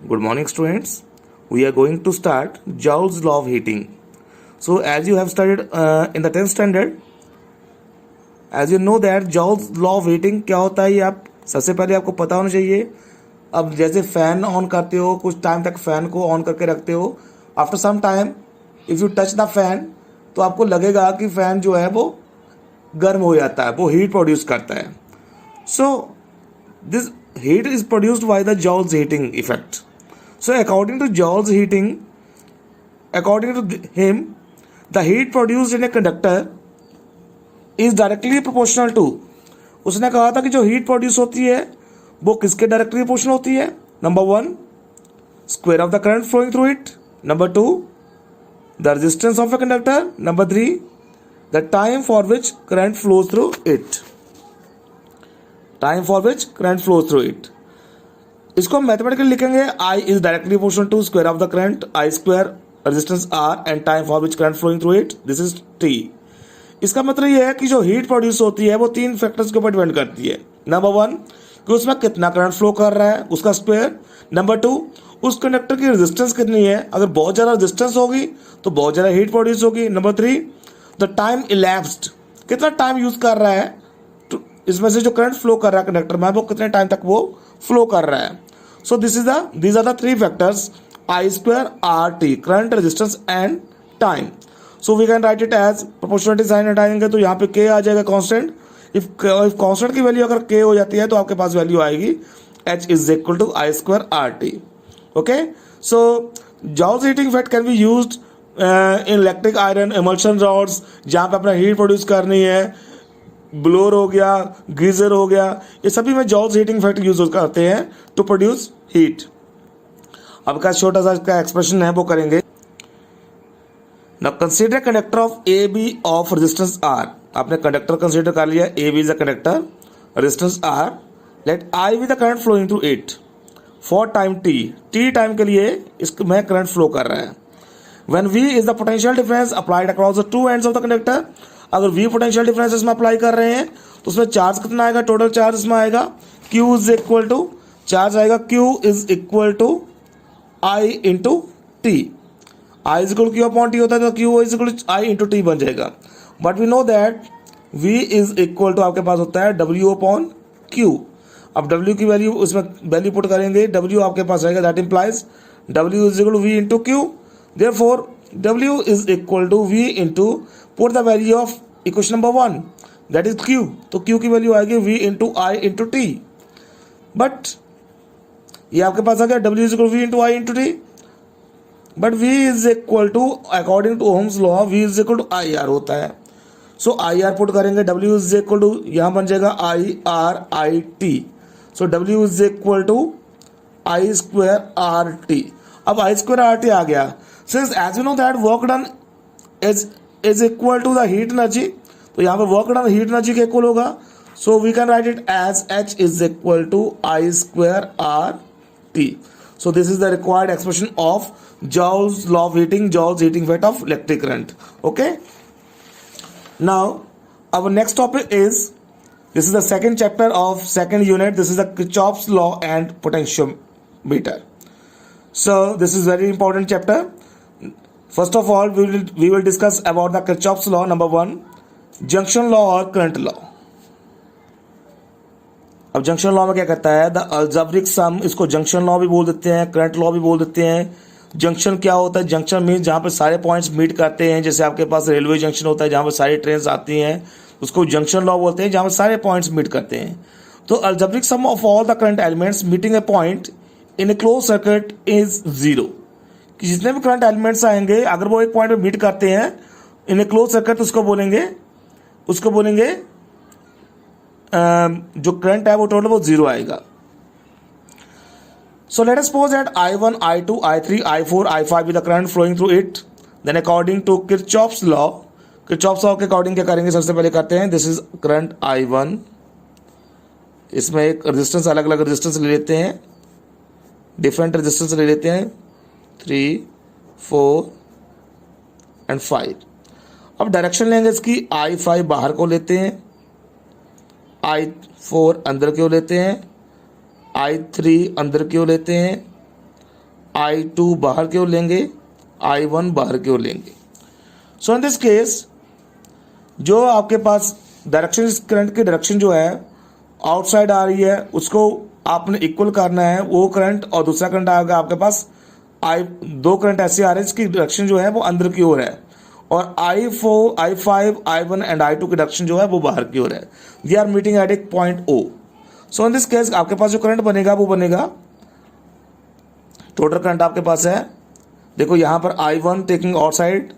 Good morning, students. We are going to start Joule's law of heating. So, as you have studied in the 10th standard, as you know that Joule's law of heating क्या होता है, ये आप सबसे पहले आपको पता होना चाहिए. अब जैसे फैन ऑन करते हो, कुछ टाइम तक फैन को ऑन करके रखते हो. After some time if you touch the fan तो आपको लगेगा कि फैन जो है वो गर्म हो जाता है, वो हीट प्रोड्यूस करता है. So this heat is produced by the Joule's heating effect. So according to Joule's heating, according to him, the heat produced in a conductor is directly proportional to, उसने कहा था कि जो हीट प्रोड्यूस होती है वो किसके डायरेक्टली प्रोपोर्शनल होती है. Number 1 square of the current flowing through it. Number 2 the resistance of a conductor. Number 3 the time for which current flows through it. Time for which current flow through it. इसको mathematically लिखेंगे. I is directly proportional to square of the current, I square resistance R and time for which current flowing through it, this is T. इसका मतलब ये है कि जो heat produce होती है वो 3 फैक्टर्स के ऊपर डिपेंड करती है. नंबर 1 कि उसमें कितना करंट फ्लो कर रहा है, उसका स्क्वायर. नंबर 2 उस कंडक्टर की रेजिस्टेंस कितनी है, अगर बहुत ज़्यादा रेजिस्टेंस होगी तो बहुत ज़्यादा हीट प्रोड्यूस होगी. नंबर 3 द टाइम इलैप्स्ड, कितना टाइम यूज कर रहा है, इसमें से जो करंट फ्लो कर रहा है कंडक्टर में वो कितने टाइम तक वो फ्लो कर रहा है. So these are the 3 factors, I square R T, current, resistance and time. So we can write it as proportionality sign हटाएंगे तो यहाँ पे k आ जाएगा कांस्टेंट. इफ कांस्टेंट की वैल्यू अगर k हो जाती है तो आपके पास वैल्यू आएगी h is equal to I square R T. Okay, so Joule's heating effect can be used in electric iron immersion rods, जहाँ पे अपना हीट प्रोड्यूस करनी है. ब्लोर हो गया, गीजर हो गया, ये सभी में Joule's हीटिंग इफेक्ट यूज करते हैं टू प्रोड्यूस हीट. अब का छोटा सा इसका एक्सप्रेशन है वो करेंगे. Now consider conductor of A B of resistance R. आपने कंडक्टर कंसीडर कर लिया, A B is the conductor, resistance R. Let I be the current flowing through it for time T. T time के लिए इसमें current flow कर रहा है. When V is the potential difference applied across the 2 ends of the conductor. अगर V potential difference इसमें apply कर रहे हैं तो उसमें चार्ज कितना आएगा, टोटल चार्ज इसमें आएगा Q is equal to, charge आएगा Q is equal to I into T. I is equal Q upon T होता है तो Q is equal to I into T बन जाएगा. But we know that V is equal to आपके पास होता है W अपॉन Q. अब W की वैल्यू उसमें वैल्यू पुट करेंगे, W आपके पास आएगा, that implies W is equal to V into Q. Therefore W is equal to V into put the value of equation number 1, that is Q. तो Q की value आएगी V into I into T. But ये आपके पास आ गया W is equal to V into I into T. But V is equal to according to Ohm's law V is equal to IR होता है. सो IR put करेंगे, W is equal to यहाँ बन जाएगा IRIT. So W is equal to I square RT. अब I square RT आ गया. Since as you know that work done is equal to the heat energy, तो यहाँ पे work done heat energy के equal होगा. So we can write it as H is equal to I square R T. So this is the required expression of Joule's law of heating, Joule's heating effect of electric current. Okay. Now our next topic is, this is the second chapter of second unit. This is the Kirchhoff's law and potentiometer. So this is very important chapter. First of all, we will discuss about the Kirchhoff's law. Number 1, junction law और current law. अब junction law में क्या कहता है, the algebraic सम, इसको junction law भी बोल देते हैं, करंट लॉ भी बोल देते हैं. जंक्शन क्या होता है, जंक्शन मीन्स जहाँ पे सारे पॉइंट्स मीट करते हैं. जैसे आपके पास रेलवे जंक्शन होता है जहाँ पे सारी ट्रेन आती हैं, उसको जंक्शन लॉ बोलते हैं, जहाँ पे सारे पॉइंट्स मीट करते हैं. तो algebraic sum of all the current elements meeting a point in a close circuit is 0. कि जितने भी करंट एलिमेंट्स आएंगे अगर वो एक पॉइंट पे मीट करते हैं इन ए क्लोज सर्किट, उसको बोलेंगे जो करंट है वो टोटल वो 0 आएगा. So let us suppose that I1, I2, I3, I4, I5 with the current flowing through it. Then according to Kirchhoff's law के अकॉर्डिंग क्या करेंगे, सबसे पहले करते हैं, दिस इज करंट I1. इसमें एक रेजिस्टेंस, अलग अलग रेजिस्टेंस ले लेते हैं, डिफरेंट रेजिस्टेंस ले लेते हैं, 3, 4 एंड 5. अब डायरेक्शन लेंगे इसकी, I5 बाहर को लेते हैं, I4 अंदर की ओर लेते हैं, I3 अंदर की ओर लेते हैं, I2 बाहर की ओर लेंगे, I1 बाहर की ओर लेंगे। सो इन दिस केस जो आपके पास डायरेक्शन, इस करंट की डायरेक्शन जो है आउटसाइड आ रही है, उसको आपने इक्वल करना है वो करंट, और दूसरा करंट आएगा आपके पास दो करंट ऐसे आ रहे हैं जिसकी डायरेक्शन जो है वो अंदर की ओर है, और I4, I5, I1 and I2 की डायरेक्शन जो है वो बाहर की ओर है। वी आर मीटिंग एट एक point O। So in this case आपके पास जो करंट बनेगा वो बनेगा, टोटल करंट आपके पास है, देखो यहाँ पर I1 टेकिंग आउटसाइड,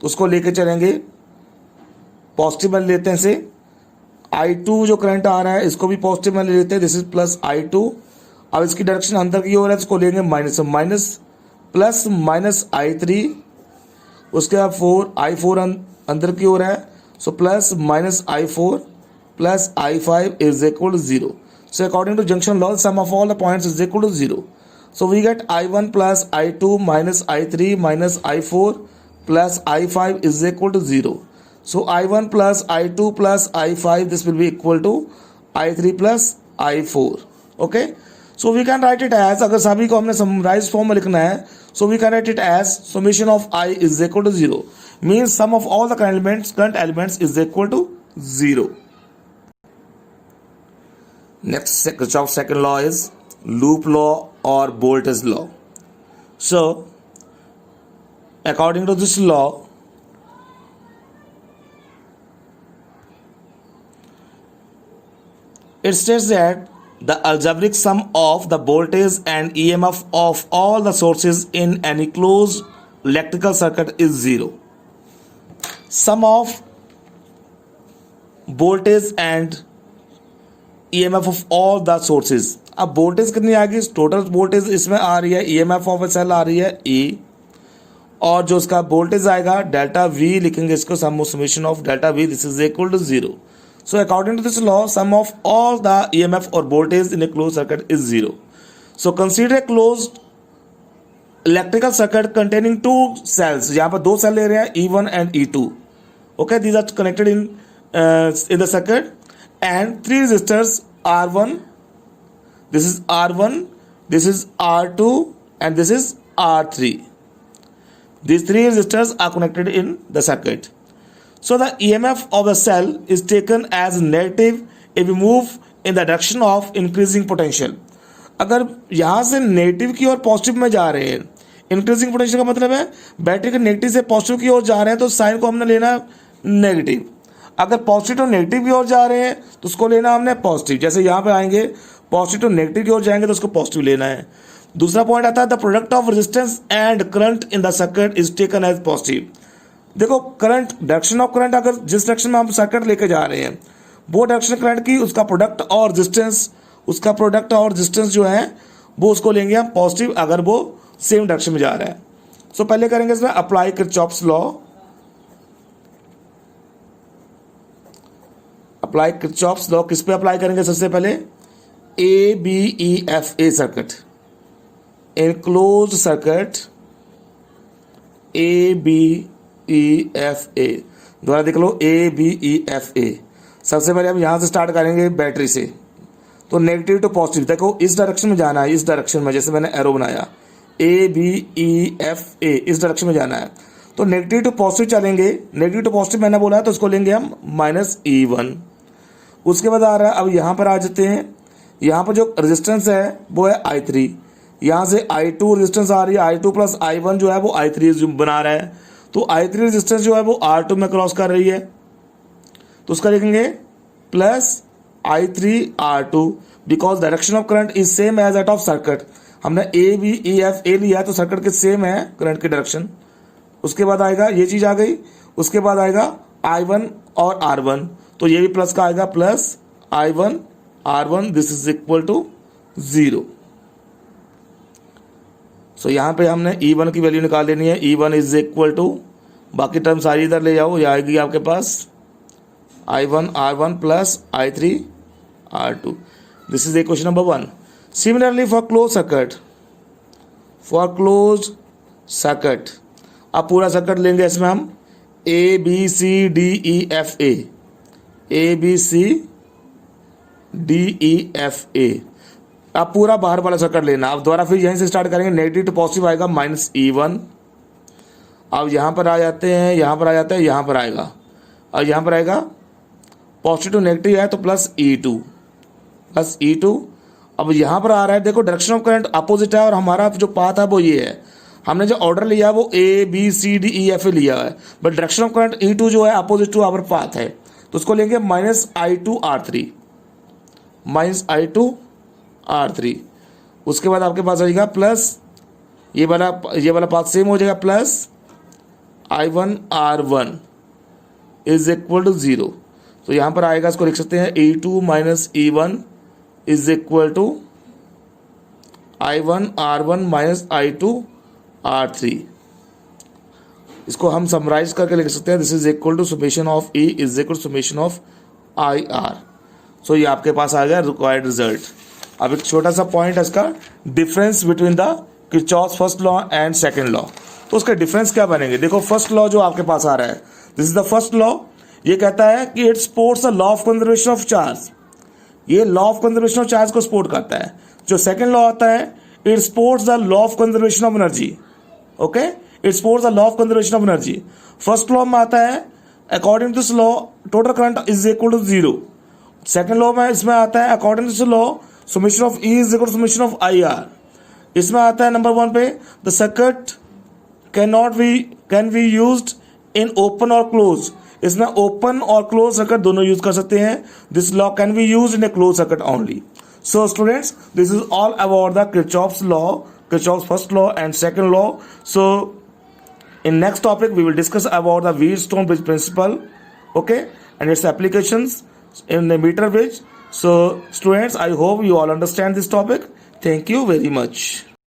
तो उसको लेके चलेंगे, पॉजिटिव में लेते हैं इसे। I2 जो करंट आ रहा है इसको भी पॉजिटिव में ले लेते हैं, दिस इज प्लस I2। अब इसकी डायरेक्शन अंदर की ओर है, इसको लेंगे minus, minus plus minus I3, उसके बाद I4 अंदर की ओर है, so plus minus I4 plus I5 is equal to 0। So according to junction law sum of all the points is equal to 0। So we get I1 plus I2 minus I3 minus I4 plus I5 is equal to 0. So I1 plus I2 plus I5, this will be equal to I3 plus I4. Okay. So we can write it as, अगर सभी को हमने summarise form में लिखना है, so we can write it as summation of I is equal to 0. Means sum of all the current elements is equal to 0. Next Kirchhoff's second law is loop law or voltage law. So according to this law, it states that the algebraic sum of the voltage and EMF of all the sources in any closed electrical circuit is 0. Sum of voltage and EMF of all the sources. अब voltage कितनी आएगी, total voltage इसमें आ रही है, EMF of cell आ रही है E, और जो उसका वोल्टेज आएगा डेल्टा V लिखेंगे इसको, summation of delta V, this is equal to 0. So according to this law, sum of all the EMF or voltage in a closed circuit is 0. So consider a closed electrical circuit containing two cells. यहाँ पर दो cell ले रहे हैं, E1 and E2. Okay, these are connected in the circuit, and three resistors R1. This is R1, this is R2, and this is R3. These three resistors are connected in the circuit. So the EMF of the cell is taken as negative if we move in the direction of increasing potential. अगर यहाँ से negative की ओर positive में जा रहे हैं, increasing potential का मतलब है बैटरी के नेगेटिव से पॉजिटिव की ओर जा रहे हैं तो साइन को हमने लेना नेगेटिव। अगर पॉजिटिव टू नेगेटिव की ओर जा रहे हैं तो उसको लेना हमने पॉजिटिव। जैसे यहाँ पे आएंगे पॉजिटिव टू नेगेटिव की ओर जाएंगे तो उसको पॉजिटिव लेना है। दूसरा पॉइंट आता है the product of resistance and current in the circuit is taken as positive. देखो करंट, डायरेक्शन ऑफ करंट, अगर जिस डायरेक्शन में हम सर्किट लेके जा रहे हैं वो डायरेक्शन करंट की उसका प्रोडक्ट और रेजिस्टेंस, उसका प्रोडक्ट और रेजिस्टेंस जो है वो उसको लेंगे हम पॉजिटिव अगर वो सेम डायरेक्शन में जा रहा है। सो पहले करेंगे इसमें apply Kirchhoff's law. Apply Kirchhoff's law किस पे अप्लाई करेंगे, सबसे पहले ABEFA circuit, enclosed circuit ABEFA, दोबारा देख लो ABEFA। सबसे पहले हम यहां से स्टार्ट करेंगे बैटरी से, तो नेगेटिव टू पॉजिटिव, देखो इस डायरेक्शन में जाना है, इस डायरेक्शन में जैसे मैंने एरो बनाया ABEFA, इस डायरेक्शन में जाना है तो नेगेटिव टू पॉजिटिव चलेंगे। नेगेटिव टू पॉजिटिव मैंने बोला है तो उसको लेंगे हम -E1। उसके बाद आ रहा है, अब यहाँ पर आ जाते हैं, यहाँ पर जो रेजिस्टेंस है वो है I3, यहाँ से I2 रेजिस्टेंस आ रही है, I2 प्लस I1 जो है वो I3 बना रहा है, तो I3 रेजिस्टेंस जो है वो R2 में क्रॉस कर रही है तो उसका लिखेंगे plus I3 R2 because direction of current is same as that of circuit. हमने ABEFA लिया है तो सर्किट के सेम है करंट की डायरेक्शन। उसके बाद आएगा ये चीज आ गई, उसके बाद आएगा I1 और R1, तो ये भी प्लस का आएगा, plus I1 R1, this is equal to 0। सो यहाँ पे हमने E1 की वैल्यू निकाल लेनी है, E1 इज इक्वल टू, बाकी टर्म सारी इधर ले जाओ, ये आएगी आपके पास I1 R1 plus I3 R2। This is equation number 1। Similarly for close circuit, अब पूरा सर्किट लेंगे, इसमें हम ABCDEFA, आप पूरा बाहर वाला सर्किट लेना। अब दोबारा फिर यहीं से स्टार्ट करेंगे, नेगेटिव टू पॉजिटिव आएगा -E1। अब यहाँ पर आ जाते हैं, यहाँ पर आ जाते हैं, यहाँ पर आएगा, और यहाँ पर आएगा पॉजिटिव टू नेगेटिव है तो +E2। अब यहाँ पर आ रहा है, देखो डायरेक्शन ऑफ करंट अपोजिट है और हमारा जो पाथ है वो ये है। हमने जो ऑर्डर लिया वो ABCDEF लिया है, but direction of current E2 जो है अपोजिट टू आवर पाथ है, तो उसको लेंगे -I2R3। उसके बाद आपके पास आएगा प्लस ये वाला पाथ सेम हो जाएगा, plus I1R1 is equal to 0। तो यहाँ पर आएगा, इसको लिख सकते हैं E2 - E1 is equal to I1R1 - I2R3। इसको हम समराइज करके लिख सकते हैं, this is equal to summation of E is equal to summation of IR। So ये आपके पास आ गया रिक्वायर्ड रिजल्ट। अब एक छोटा सा पॉइंट है इसका, difference between the Kirchhoff's first law and second law. तो उसका डिफरेंस क्या बनेंगे, देखो फर्स्ट लॉ जो आपके पास आ रहा है, this is the first law. ये कहता है कि it supports the law of conservation of charge, ये law of conservation of charge को सपोर्ट करता है। जो सेकंड लॉ आता है, it supports the law of conservation of energy. Okay, it supports the law of conservation of energy. First law में आता है, according to this law total current is equal to 0। Second law में इसमें आता है, according to this law summation of E is equal to summation of IR। इसमें आता है नंबर 1 पे, the circuit can be used in open और close. इसमें ओपन और क्लोज सर्किट दोनों यूज कर सकते हैं। This law can be used in a close circuit only. So students, this is all about the Kirchhoff's law, Kirchhoff's first law and second law. So in next topic we will discuss about the Wheatstone bridge principle, okay, and its applications in the meter bridge. So students, I hope you all understand this topic. Thank you very much.